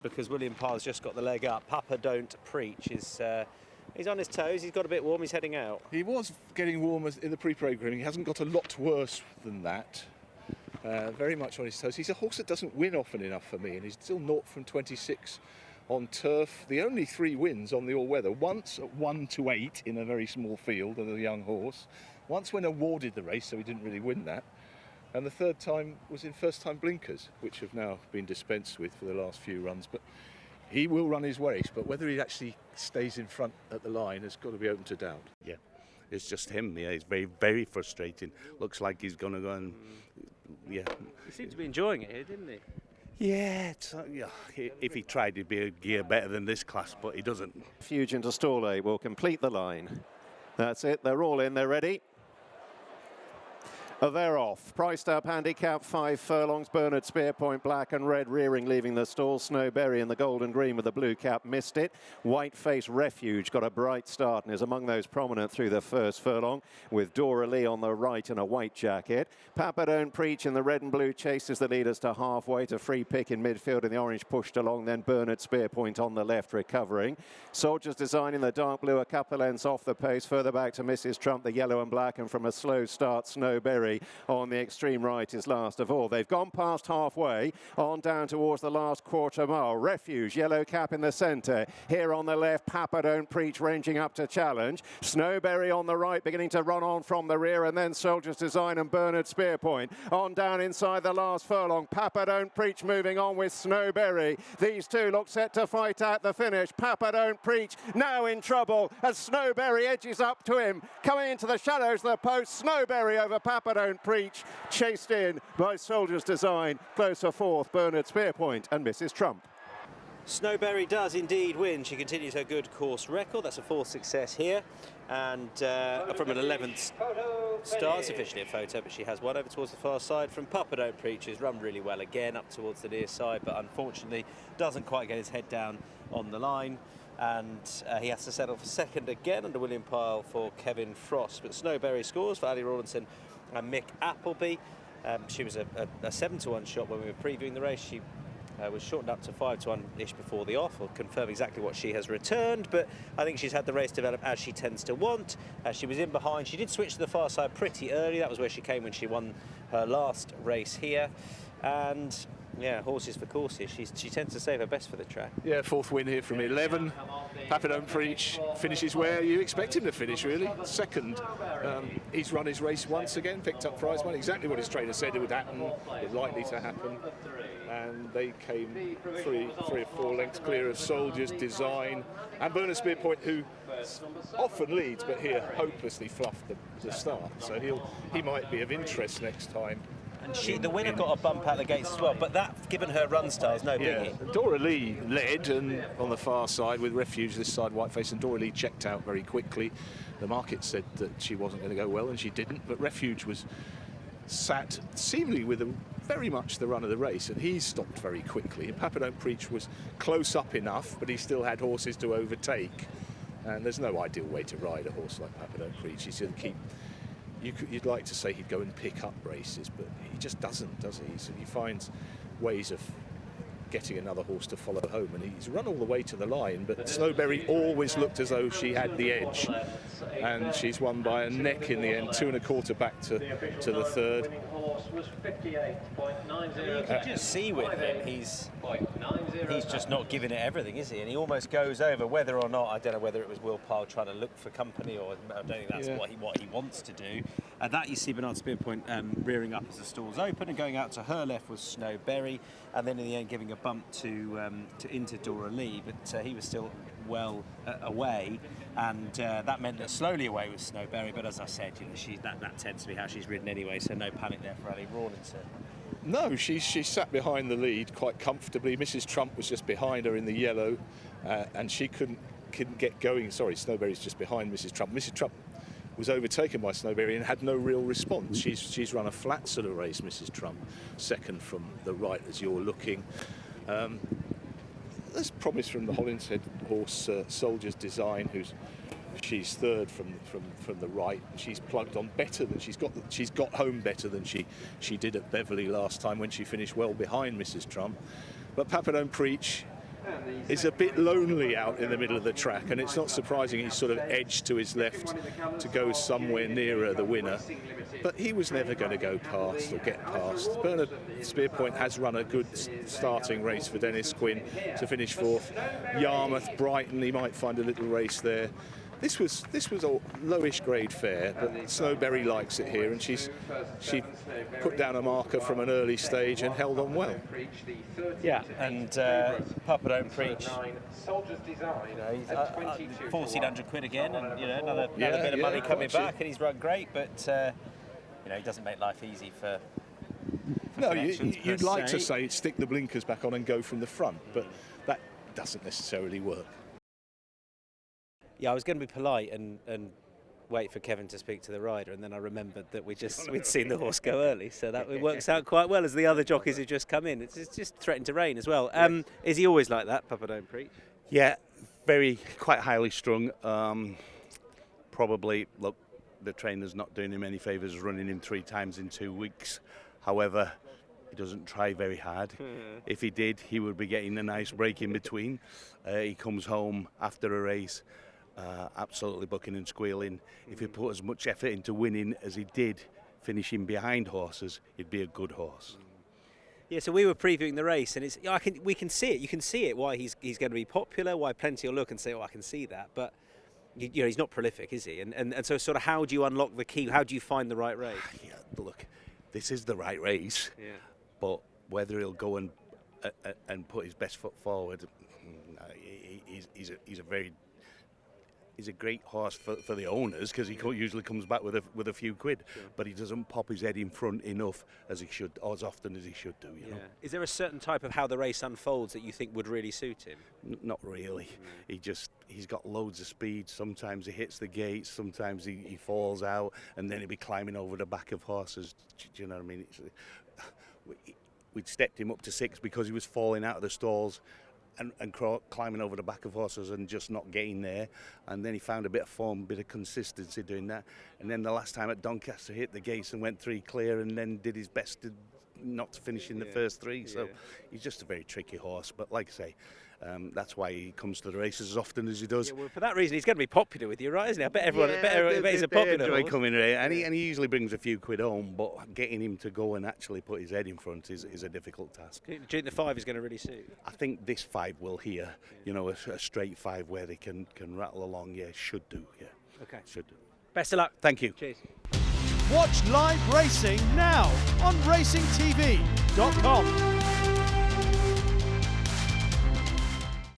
Because William Parr's just got the leg up. Papa Don't Preach is he's on his toes. He's got a bit warm. He's heading out. He was getting warmer in the pre-programming. He hasn't got a lot worse than that. Very much on his toes. He's a horse that doesn't win often enough for me, and he's still 0 from 26 on turf. The only 3 wins on the all-weather. Once at 1-8 in a very small field as a young horse. Once when awarded the race, so he didn't really win that. And the third time was in first-time blinkers, which have now been dispensed with for the last few runs. But he will run his race, but whether he actually stays in front at the line has got to be open to doubt. Yeah, it's just him. Yeah, he's very, very frustrating. Looks like he's going to go and, yeah. He seemed to be enjoying it here, didn't he? Yeah, if he tried, he'd be a gear better than this class, but he doesn't. Refuge into stall A will complete the line. That's it, they're all in, they're ready. They're off. Priced up handicap 5 furlongs. Bernard Spearpoint, black and red, rearing, leaving the stall. Snowberry in the gold and green with the blue cap, missed it. Whiteface Refuge got a bright start and is among those prominent through the first furlong, with Dora Lee on the right in a white jacket. Papa Don't Preach in the red and blue chases the leaders to halfway, to free pick in midfield, and the orange pushed along. Then Bernard Spearpoint on the left, recovering. Soldier's Design in the dark blue, a couple of lengths off the pace. Further back to Mrs. Trump, the yellow and black, and from a slow start, Snowberry on the extreme right is last of all. They've gone past halfway, on down towards the last quarter mile. Refuge, yellow cap in the centre. Here on the left, Papa Don't Preach ranging up to challenge. Snowberry on the right, beginning to run on from the rear, and then Soldier's Design and Bernard Spearpoint. On down inside the last furlong. Papa Don't Preach moving on with Snowberry. These two look set to fight at the finish. Papa Don't Preach now in trouble as Snowberry edges up to him. Coming into the shadows of the post, Snowberry over Papa Don't Preach. Chased in by Soldier's Design. Closer fourth, Bernard Spearpoint and Mrs. Trump. Snowberry does indeed win. She continues her good course record. That's a 4th success here. And from an 11th start, it's officially a photo, but she has one over towards the far side from Papa Don't Preach, who's run really well again up towards the near side, but unfortunately doesn't quite get his head down on the line. And he has to settle for second again under William Parr for Kevin Frost. But Snowberry scores for Ali Rawlinson and Mick Appleby. She was a 7-to-1 shot when we were previewing the race. She was shortened up to 5-to-1-ish before the off. We'll confirm exactly what she has returned, but I think she's had the race develop as she tends to want. She was in behind. She did switch to the far side pretty early. That was where she came when she won her last race here. And yeah, horses for courses. She tends to save her best for the track. Yeah, 4th win here from 11. Papa Don't Preach finishes where you expect him to finish, really. Second. He's run his race once again, picked up prize money. Exactly what his trainer said it would happen, was likely to happen. And they came 3 or 4 lengths clear of Soldier's Design and Bernard Spearpoint, who often leads, but here hopelessly fluffed the start. So he might be of interest next time. And the winner got a bump out the gates as well, but that, given her run style, is no biggie. Yeah. Dora Lee led and on the far side with Refuge this side, Whiteface, and Dora Lee checked out very quickly. The market said that she wasn't going to go well, and she didn't, but Refuge was sat seemingly with very much the run of the race, and he stopped very quickly. And Papa Don't Preach was close up enough, but he still had horses to overtake. And there's no ideal way to ride a horse like Papa Don't Preach. He's going to keep... You'd like to say he'd go and pick up races, but he just doesn't, does he? So he finds ways of getting another horse to follow home, and he's run all the way to the line, but Snowberry always looked as though she had the edge, and she's won by a neck in the end, 2 1/4 back to the third. You can just see with him, he's just not giving it everything, is he? And he almost goes over, whether or not, I don't know whether it was Will Parr trying to look for company, or I don't think that's what he wants to do. That you see Bernard Spearpoint rearing up as the stalls open, and going out to her left was Snowberry, and then in the end giving a bump into Dora Lee, but he was still well away, and that meant that slowly away was Snowberry. But as I said, that tends to be how she's ridden anyway, so no panic there for Ali Rawlinson. No, she sat behind the lead quite comfortably. Mrs. Trump was just behind her in the yellow, and she couldn't get going. Sorry, Snowberry's just behind Mrs. Trump. Mrs. Trump was overtaken by Snowberry and had no real response. She's run a flat sort of race, Mrs. Trump, second from the right as you're looking. There's promise from the Hollinshead horse, Soldier's Design, she's third from the right. She's plugged on better than she's got home better than she did at Beverley last time when she finished well behind Mrs. Trump. But Papa Don't Preach is a bit lonely out in the middle of the track, and it's not surprising he's sort of edged to his left to go somewhere nearer the winner. But he was never going to go past or get past. Bernard Spearpoint has run a good starting race for Dennis Quinn to finish 4th. Yarmouth, Brighton, he might find a little race there. This was a lowish grade fare, but Snowberry likes it here, and she put down a marker from an early stage and held on well. Yeah, and Papa Don't Preach. You know, he's 1,400 quid again, and you know another bit of money coming back, and he's run great, but you know he doesn't make life easy for no, you'd like to say stick the blinkers back on and go from the front, but that doesn't necessarily work. Yeah, I was going to be polite and wait for Kevin to speak to the rider, and then I remembered that we'd seen the horse go early, so that works out quite well as the other jockeys have just come in. It's just threatened to rain as well. Is he always like that, Papa Don't Preach? Yeah, quite highly strung. Probably, look, the trainer's not doing him any favours running him 3 times in 2 weeks. However, he doesn't try very hard. If he did, he would be getting a nice break in between. He comes home after a race, absolutely bucking and squealing. If he put as much effort into winning as he did finishing behind horses, he'd be a good horse. Yeah, so we were previewing the race, and we can see it. You can see it why he's going to be popular, why plenty will look and say, "Oh, I can see that." But you know, he's not prolific, is he? And so sort of, how do you unlock the key? How do you find the right race? Yeah, look, this is the right race. Yeah. But whether he'll go and put his best foot forward, he's a great horse for the owners, because he usually comes back with a few quid, but he doesn't pop his head in front enough as he should, or as often as he should do. You know? Is there a certain type of how the race unfolds that you think would really suit him? Not really. He's got loads of speed. Sometimes he hits the gates, sometimes he falls out, and then he'll be climbing over the back of horses. Do you know what I mean? We'd stepped him up to 6 because he was falling out of the stalls and climbing over the back of horses and just not getting there, and then he found a bit of form, a bit of consistency doing that, and then the last time at Doncaster hit the gates and went 3 clear, and then did his best not to finish in the first 3, so he's just a very tricky horse. But like I say, that's why he comes to the races as often as he does. Yeah, well, for that reason, he's going to be popular with you, right? Isn't he? I bet everyone. I bet he's a popular horse. Coming here, and he usually brings a few quid home. But getting him to go and actually put his head in front is a difficult task. Do you think the 5 is going to really suit? I think this 5 will here. You know, a straight 5 where they can rattle along. Yeah, should do. Yeah. Okay. Should do. Best of luck. Thank you. Cheers. Watch live racing now on racingtv.com.